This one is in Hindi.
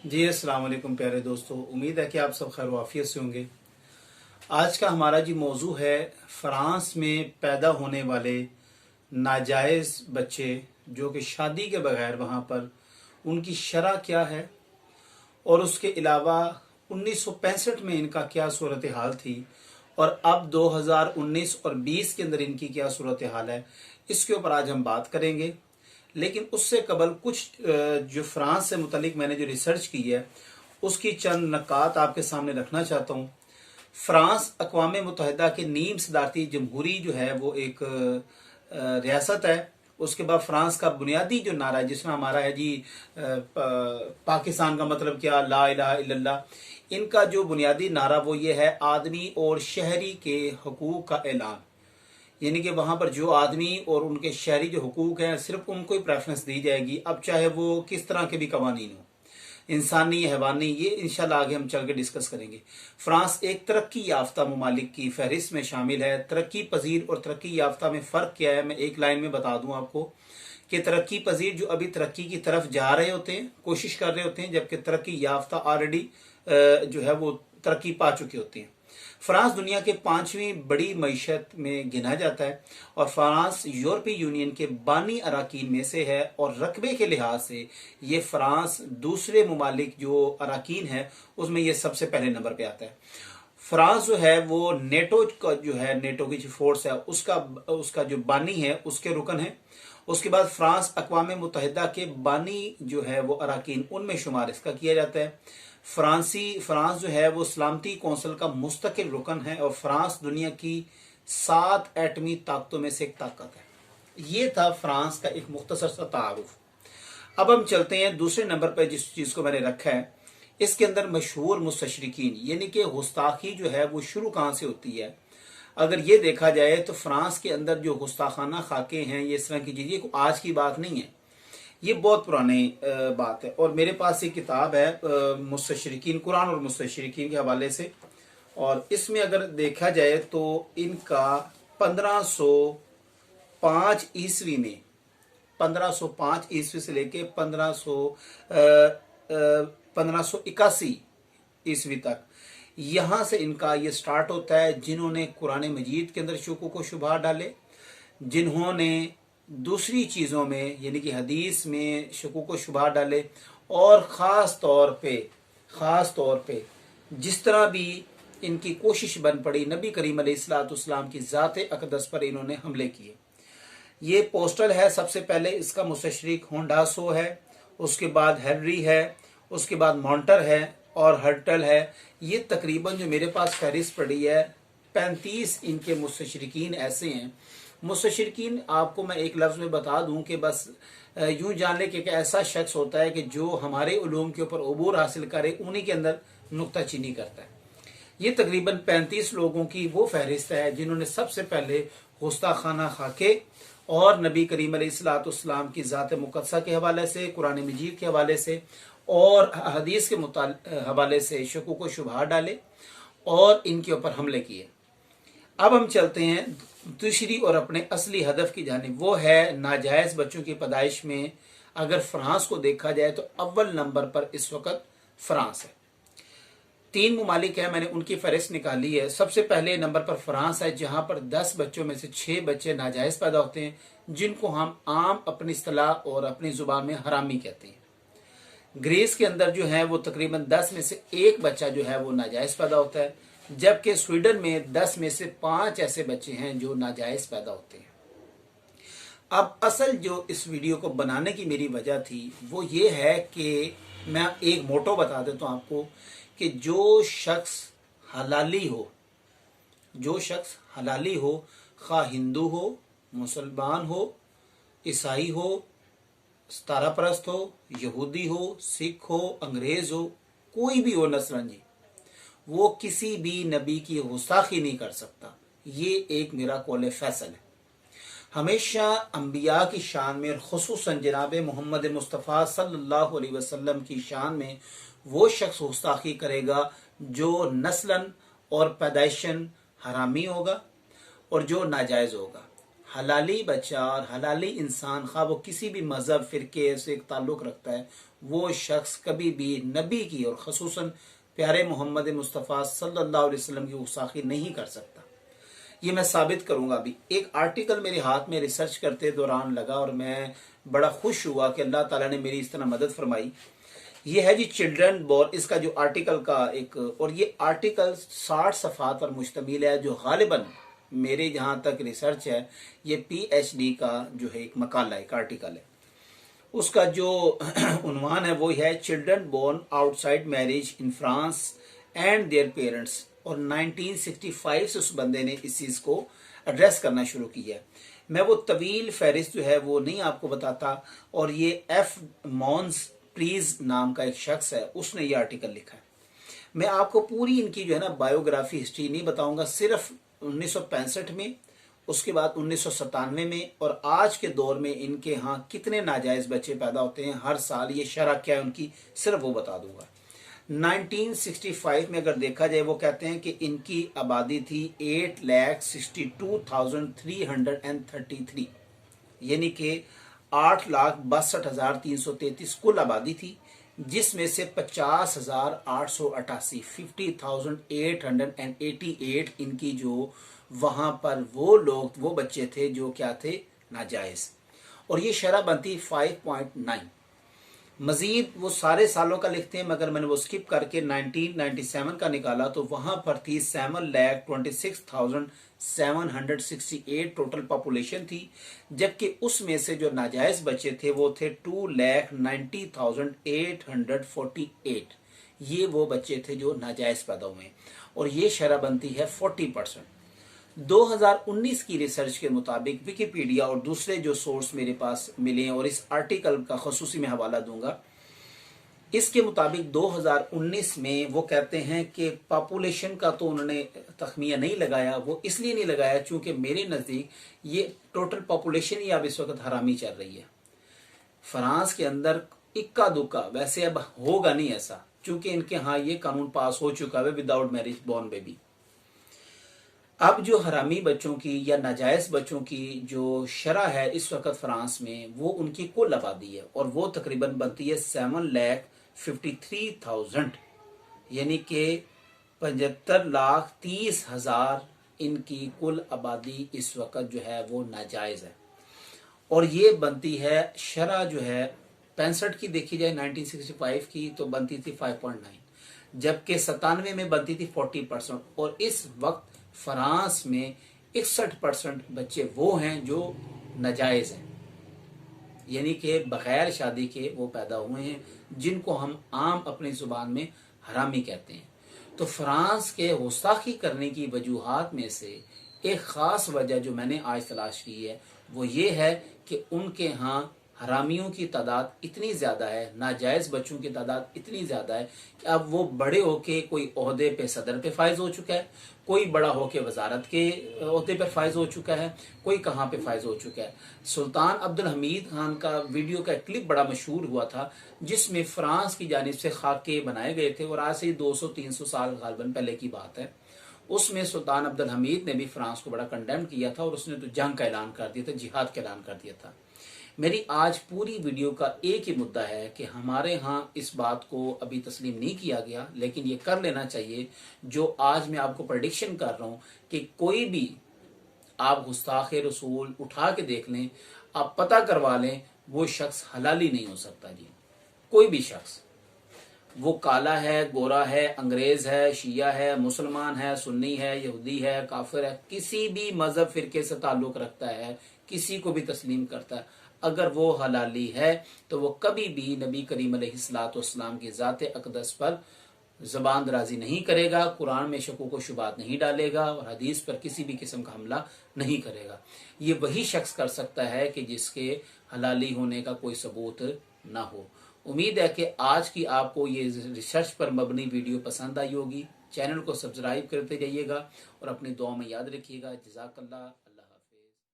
जी अस्सलाम वालेकुम प्यारे दोस्तों, उम्मीद है कि आप सब खैर वाफियत से होंगे। आज का हमारा जी मौजू है फ्रांस में पैदा होने वाले नाजायज़ बच्चे जो कि शादी के बगैर वहाँ पर उनकी शरह क्या है, और उसके अलावा 1965 में इनका क्या सूरत हाल थी और अब 2019 और 20 के अंदर इनकी क्या सूरत हाल है, इसके ऊपर आज हम बात करेंगे। लेकिन उससे कबल कुछ जो फ्रांस से मुतलिक मैंने जो रिसर्च की है उसकी चंद नकात आपके सामने रखना चाहता हूँ। फ्रांस अक़वाम मुत्तहिदा के नीम सदारती जमहूरी जो है वो एक रियासत है। उसके बाद फ्रांस का बुनियादी जो नारा है, जिसमें हमारा है जी पाकिस्तान का मतलब क्या, ला इलाहा इल्लल्लाह। इनका जो बुनियादी नारा वो ये है, आदमी और शहरी के हकूक़ का ऐलान। यानी कि वहाँ पर जो आदमी और उनके शहरी जो हुकूक हैं सिर्फ उनको ही प्रेफरेंस दी जाएगी, अब चाहे वो किस तरह के भी कवानीन हो, इंसानी हैवानी, ये इंशाल्लाह आगे हम चल के डिस्कस करेंगे। फ्रांस एक तरक्की याफ्ता ममालिक की फहरिस्त में शामिल है। तरक्की पजीर और तरक्की याफ्ता में फ़र्क क्या है, मैं एक लाइन में बता दूं आपको कि तरक्की पजीर जो अभी तरक्की की तरफ जा रहे होते हैं, कोशिश कर रहे होते हैं, जबकि तरक्की याफ्ता ऑलरेडी जो है वो तरक्की पा चुके होते हैं। फ्रांस दुनिया के 5वीं बड़ी मईशत में गिना जाता है और फ्रांस यूरोपीय यूनियन के बानी अराकीन में से है, और रकबे के लिहाज से ये फ्रांस दूसरे ममालिक जो अराकीन है उसमें ये सबसे पहले नंबर पे आता है। फ्रांस जो है वो नेटो का जो है, नेटो की जो फोर्स है उसका जो बानी है उसके रुकन है। उसके बाद फ्रांस अक़वाम मुत्तहिदा के बानी जो है वो अराकीन, उनमें शुमार इसका किया जाता है। फ्रांस जो है वो सलामती कौंसिल का मुस्तकिल रुकन है, और फ्रांस दुनिया की 7 एटमी ताकतों में से एक ताकत है। ये था फ्रांस का एक मुख्तसर सा तारुफ। अब हम चलते हैं दूसरे नंबर पर जिस चीज को मैंने रखा है, इसके अंदर मशहूर मुस्तशरिकीन, यानी कि गुस्ताखी जो है वो शुरू कहाँ से होती है। अगर ये देखा जाए तो फ्रांस के अंदर जो गुस्ताखाना खाके हैं, ये इस तरह की चीजें आज की बात नहीं है, ये बहुत पुरानी बात है। और मेरे पास एक किताब है मुस्तशरिकीन, कुरान और मुस्तशरिकीन के हवाले से, और इसमें अगर देखा जाए तो इनका 1505 ईस्वी में, 1505 ईस्वी से लेके 1581 ईस्वी तक यहाँ से इनका ये स्टार्ट होता है, जिन्होंने कुरान मजीद के अंदर शुकूक व शुबहात डाले, जिन्होंने दूसरी चीज़ों में यानी कि हदीस में शुकूक व शुबहात डाले, और ख़ास तौर पे जिस तरह भी इनकी कोशिश बन पड़ी, नबी करीम अलैहिस्सलाम की ज़ात अक़दस पर इन्होंने हमले किए। ये पोस्टल है सबसे पहले, इसका मुस्तशरिक होंडासो है, उसके बाद हेनरी है, उसके बाद मॉन्टर है और हर्टल है। ये तकरीबन जो मेरे पास फहरिस्त पड़ी है 35 इनके मुस्तशरिकीन ऐसे हैं। मुस्तशरिकीन आपको मैं एक लफ्ज़ में बता दूं कि बस यूं जान ले कि एक ऐसा शख्स होता है कि जो हमारे उलूम के ऊपर अबूर हासिल करे, उन्हीं के अंदर नुक्ताचीनी करता है। ये तकरीबन 35 लोगों की वो फहरिस्त है जिन्होंने सबसे पहले गुस्ताखाना खाके और नबी करीम अलैहिस्सलाम की ज़ात मुक़द्दसा के हवाले से, कुरान मजीद के हवाले से और हदीस के हवाले से शुकूक व शुबहात डाले और इनके ऊपर हमले किए। अब हम चलते हैं दूसरी और अपने असली हदफ की जानिब, वो है नाजायज़ बच्चों की पैदाइश में। अगर फ्रांस को देखा जाए तो अव्वल नंबर पर इस वक्त फ्रांस है। 3 ममालिक है, मैंने उनकी फहरिस्त निकाली है। सबसे पहले नंबर पर फ्रांस है, जहां पर 10 बच्चों में से 6 बच्चे नाजायज़ पैदा होते हैं, जिनको हम आम अपनी इस्तिलाह और अपनी जुबान में हरामी कहते हैं। ग्रीस के अंदर जो है वो तकरीबन 10 में से 1 बच्चा जो है वो नाजायज़ पैदा होता है, जबकि स्वीडन में 10 में से 5 ऐसे बच्चे हैं जो नाजायज़ पैदा होते हैं। अब असल जो इस वीडियो को बनाने की मेरी वजह थी वो ये है कि मैं एक मोटो बता देता हूँ आपको कि जो शख्स हलाली हो, खा हिंदू हो, मुसलमान हो, ईसाई हो, सितारा परस्त हो, यहूदी हो, सिख हो, अंग्रेज हो, कोई भी हो नसरंजी, वो किसी भी नबी की गुस्ताखी नहीं कर सकता। ये एक मेरा कौल फैसल है। हमेशा अंबिया की शान में और खुसूसन जनाब मोहम्मद मुस्तफ़ा सल्लल्लाहु अलैहि वसल्लम की शान में वो शख्स गुस्ताखी करेगा जो नस्लन और पैदाइशन हरामी होगा और जो नाजायज़ होगा। हलाली बच्चा और हलाली इंसान, खा वो किसी भी मजहब फिरके से एक ताल्लुक रखता है, वो शख्स कभी भी नबी की और खसूसन प्यारे मोहम्मद मुस्तफ़ा सल्लल्लाहु अलैहि वसल्लम की गुस्ताखी नहीं कर सकता। ये मैं साबित करूंगा। अभी एक आर्टिकल मेरे हाथ में रिसर्च करते दौरान लगा और मैं बड़ा खुश हुआ कि अल्लाह ताला ने मेरी इस तरह मदद फरमाई। ये है जी चिल्ड्रन बॉर्न, इसका जो आर्टिकल का एक, और ये आर्टिकल 60 सफ़हात पर मुश्तमिल है, जो गालिबन मेरे जहाँ तक रिसर्च है ये PhD का जो है एक मकाला, एक आर्टिकल है। उसका जो उन्वान है वो है children born outside marriage in France and their parents, और 1965 से उस बंदे ने इस चीज़ को एड्रेस करना शुरू किया है। मैं वो तवील फहरिस्त जो है वो नहीं आपको बताता, और ये F. मॉन्स प्लीज नाम का एक शख्स है, उसने ये आर्टिकल लिखा है। मैं आपको पूरी इनकी जो है ना बायोग्राफी हिस्ट्री नहीं बताऊंगा, सिर्फ 1965 में, उसके बाद 1997 में और आज के दौर में इनके यहाँ कितने नाजायज बच्चे पैदा होते हैं हर साल, ये शरह क्या है उनकी, सिर्फ वो बता दूंगा। 1965 में अगर देखा जाए, वो कहते हैं कि इनकी आबादी थी 8,62,333, यानी कि 8,62,333 कुल आबादी थी, जिसमें से 50,888 50,888 इनकी जो वहां पर वो लोग, वो बच्चे थे जो क्या थे, नाजायज, और ये शरह बनती 5.9। मजीद वो सारे सालों का लिखते हैं, मगर मैंने वो स्किप करके 1997 का निकाला तो वहां पर थी 7,26,768 टोटल पॉपुलेशन थी, जबकि उसमें से जो नाजायज बच्चे थे वो थे 2,90,848। ये वो बच्चे थे जो नाजायज पैदा हुए, और ये शरह बनती है 40%। 2019 की रिसर्च के मुताबिक विकिपीडिया और दूसरे जो सोर्स मेरे पास मिले हैं, और इस आर्टिकल का खसूसी में हवाला दूंगा, इसके मुताबिक 2019 में वो कहते हैं कि पॉपुलेशन का तो उन्होंने तखमिया नहीं लगाया, वो इसलिए नहीं लगाया क्योंकि मेरे नज़दीक ये टोटल पॉपुलेशन ही अब इस वक्त हरामी चल रही है फ्रांस के अंदर, इक्का दुक्का, वैसे अब होगा नहीं ऐसा, क्योंकि इनके यहाँ ये कानून पास हो चुका है विदाउट मैरिज बॉर्न बेबी। अब जो हरामी बच्चों की या नाजायज बच्चों की जो शरह है इस वक्त फ्रांस में, वो उनकी कुल आबादी है, और वो तकरीबन बनती है 7,53,000, यानी कि 75,30,000 इनकी कुल आबादी इस वक्त जो है वो नाजायज है, और ये बनती है शरह जो है 65 की देखी जाए 1965 की तो बनती थी 5.9, जबकि 97 में बनती थी 40%, और इस वक्त फ्रांस में 61% बच्चे वो हैं जो नाजायज हैं, यानी कि बगैर शादी के वो पैदा हुए हैं, जिनको हम आम अपनी जुबान में हरामी कहते हैं। तो फ्रांस के गुस्ताखी करने की वजूहात में से एक ख़ास वजह जो मैंने आज तलाश की है वो ये है कि उनके यहाँ हरामियों की तादाद इतनी ज़्यादा है, नाजायज़ बच्चों की तादाद इतनी ज़्यादा है कि अब वो बड़े होके कोई ओहदे पे सदर पे फायज हो चुका है, कोई बड़ा होके वजारत के ओहदे पर फायज हो चुका है, कोई कहाँ पे फायज हो चुका है। सुल्तान अब्दुल हमीद खान का वीडियो का क्लिप बड़ा मशहूर हुआ था, जिसमें फ्रांस की जानिब से खाके बनाए गए थे, और आज से 200-300 साल गालबन पहले की बात है। उसमें सुल्तान अब्दुल हमीद ने भी फ्रांस को बड़ा कंडेम किया था, और उसने तो जंग का ऐलान कर दिया था, जिहाद का ऐलान कर दिया था। मेरी आज पूरी वीडियो का एक ही मुद्दा है कि हमारे यहाँ इस बात को अभी तस्लीम नहीं किया गया, लेकिन ये कर लेना चाहिए जो आज मैं आपको प्रेडिक्शन कर रहा हूँ कि कोई भी आप गुस्ताखे रसूल उठा के देख लें, आप पता करवा लें, वो शख्स हलाली नहीं हो सकता जी। कोई भी शख्स, वो काला है, गोरा है, अंग्रेज है, शिया है, मुसलमान है, सुन्नी है, यहूदी है, काफिर है, किसी भी मजहब फिरके से ताल्लुक रखता है, किसी को भी तस्लीम करता है, अगर वो हलाली है तो वो कभी भी नबी करीम अलैहिस्सलाम की ज़ात अक़दस पर ज़बान दराजी नहीं करेगा, कुरान में शकों को शुबात नहीं डालेगा, और हदीस पर किसी भी किस्म का हमला नहीं करेगा। ये वही शख्स कर सकता है कि जिसके हलाली होने का कोई सबूत ना हो। उम्मीद है कि आज की आपको ये रिसर्च पर मबनी वीडियो पसंद आई होगी। चैनल को सब्सक्राइब करते जाइएगा और अपनी दुआ में याद रखिएगा। जज़ाकल्लाह।